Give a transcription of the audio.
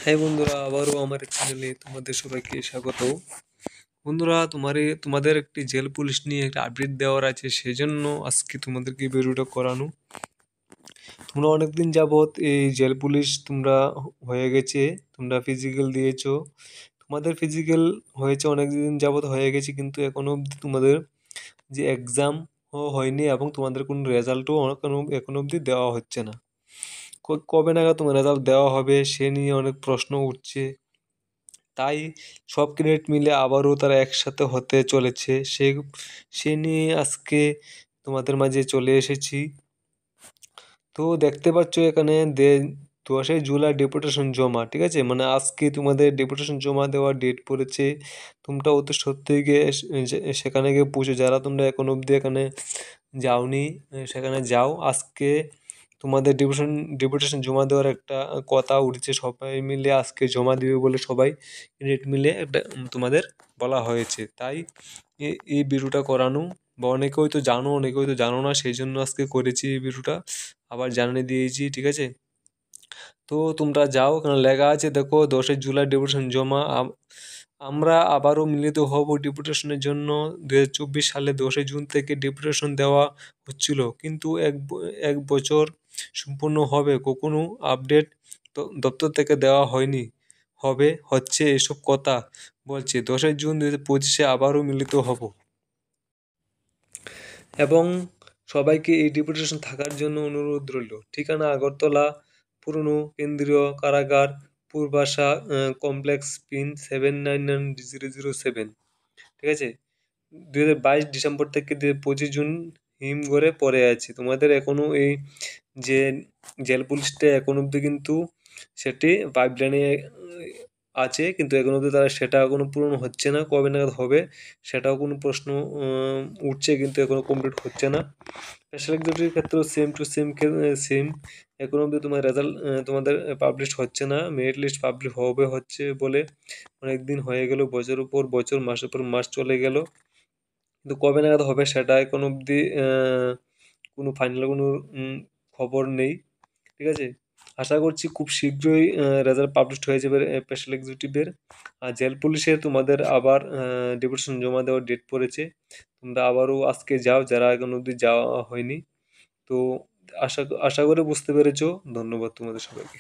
হ্যাঁ বন্ধুরা, আবারও আমার চ্যানেলে তোমাদের সবাইকে স্বাগত। বন্ধুরা, তোমাদের একটি জেল পুলিশ নিয়ে একটা আপডেট দেওয়ার আছে, সেজন্য আজকে তোমাদেরকে এই ভিডিওটা করানো। তোমরা অনেকদিন যাবৎ এই জেল পুলিশ তোমরা হয়ে গেছে, তোমরা ফিজিক্যাল দিয়েছো, তোমাদের ফিজিক্যাল হয়েছে অনেকদিন যাবৎ হয়ে গেছে, কিন্তু এখনো অবধি তোমাদের যে এক্সাম হয়নি এবং তোমাদের কোনো রেজাল্টও এখনো অবধি দেওয়া হচ্ছে না। কবে নাগাদ তোমার রেজাল্ট দেওয়া হবে সে নিয়ে অনেক প্রশ্ন উঠছে। তাই সব ক্রেডিট মিলে আবারও তারা একসাথে হতে চলেছে, সে নিয়ে আজকে তোমাদের মাঝে চলে এসেছি। তো দেখতে পাচ্ছ এখানে 10ই জুলাই ডেপুটেশন জমা, ঠিক আছে, মানে আজকে তোমাদের ডেপুটেশন জমা দেওয়ার ডেট পড়েছে। তোমরা অতি সত্যিই গিয়ে সেখানে গিয়ে পৌঁছে, যারা তোমরা এখন অবধি এখানে যাওনি সেখানে যাও। আজকে তোমাদের ডেপুটেশন জমা দেওয়ার একটা কথা উঠছে, সবাই মিলে আজকে জমা দিবে বলে সবাই রেট মিলে একটা তোমাদের বলা হয়েছে। তাই এই ভিডিওটা করানো, বা অনেকে হয়তো জানো অনেকে হয়তো জানো না, সেই জন্য আজকে করেছি এই ভিডিওটা, আবার জানিয়ে দিয়েছি, ঠিক আছে। তো তোমরা যাও, কারণ লেখা আছে দেখো 10ই জুলাই ডেপুটেশন জমা। আমরা আবারও মিলিত হব ডেপুটেশনের জন্য। 2024 সালে 10ই জুন থেকে ডেপুটেশন দেওয়া হচ্ছিল, কিন্তু এক বছর সম্পূর্ণ হবে কখনো আপডেট দপ্তর থেকে দেওয়া হয়নি, হচ্ছে এসব কথা বলছে। 10ই জুন 2025-এ আবারও মিলিত হব এবং সবাইকে এই ডেপুটেশন থাকার জন্য অনুরোধ রইল। ঠিকানা: আগরতলা, পুরনো কেন্দ্রীয় কারাগার, পূর্বাশা কমপ্লেক্স, পিন 799007, ঠিক আছে। 2022 ডিসেম্বর থেকে 25 জুন হিমঘরে পড়ে আছে। তোমাদের এখনো এই যে জেল পুলিশটা এখন অব্দি কিন্তু সেটি পাইপলাইনে আছে, কিন্তু এখন অব্দি তারা সেটা এখনো পূরণ হচ্ছে না। কবে নাগাদ হবে সেটাও কোনো প্রশ্ন উঠছে, কিন্তু এখনো কমপ্লিট হচ্ছে না। স্পেশাল এক্সিকিউটিভের ক্ষেত্রেও সেম টু সেম এখন অব্দি তোমার রেজাল্ট তোমাদের পাবলিশ হচ্ছে না। মেরিট লিস্ট পাবলিশ হচ্ছে বলে অনেক দিন হয়ে গেল, বছরের পর বছর, মাসের পর মাস চলে গেল, কিন্তু কবে নাগাদ হবে সেটা এখন অব্দি কোনো ফাইনাল কোনো খবর নেই, ঠিক আছে। আশা করছি খুব শীঘ্রই রেজাল্ট পাবলিশ হয়ে যাবে স্পেশাল এক্সিকিউটিভের। আর জেল পুলিশের তোমাদের আবার ডেপুটেশন জমা দেওয়ার ডেট পড়েছে। তোমরা আবারও আজকে যাও, যারা এখন অবধি যাওয়া হয়নি। তো আশা আশা করে বুঝতে পেরেছো। ধন্যবাদ তোমাদের সবাইকে।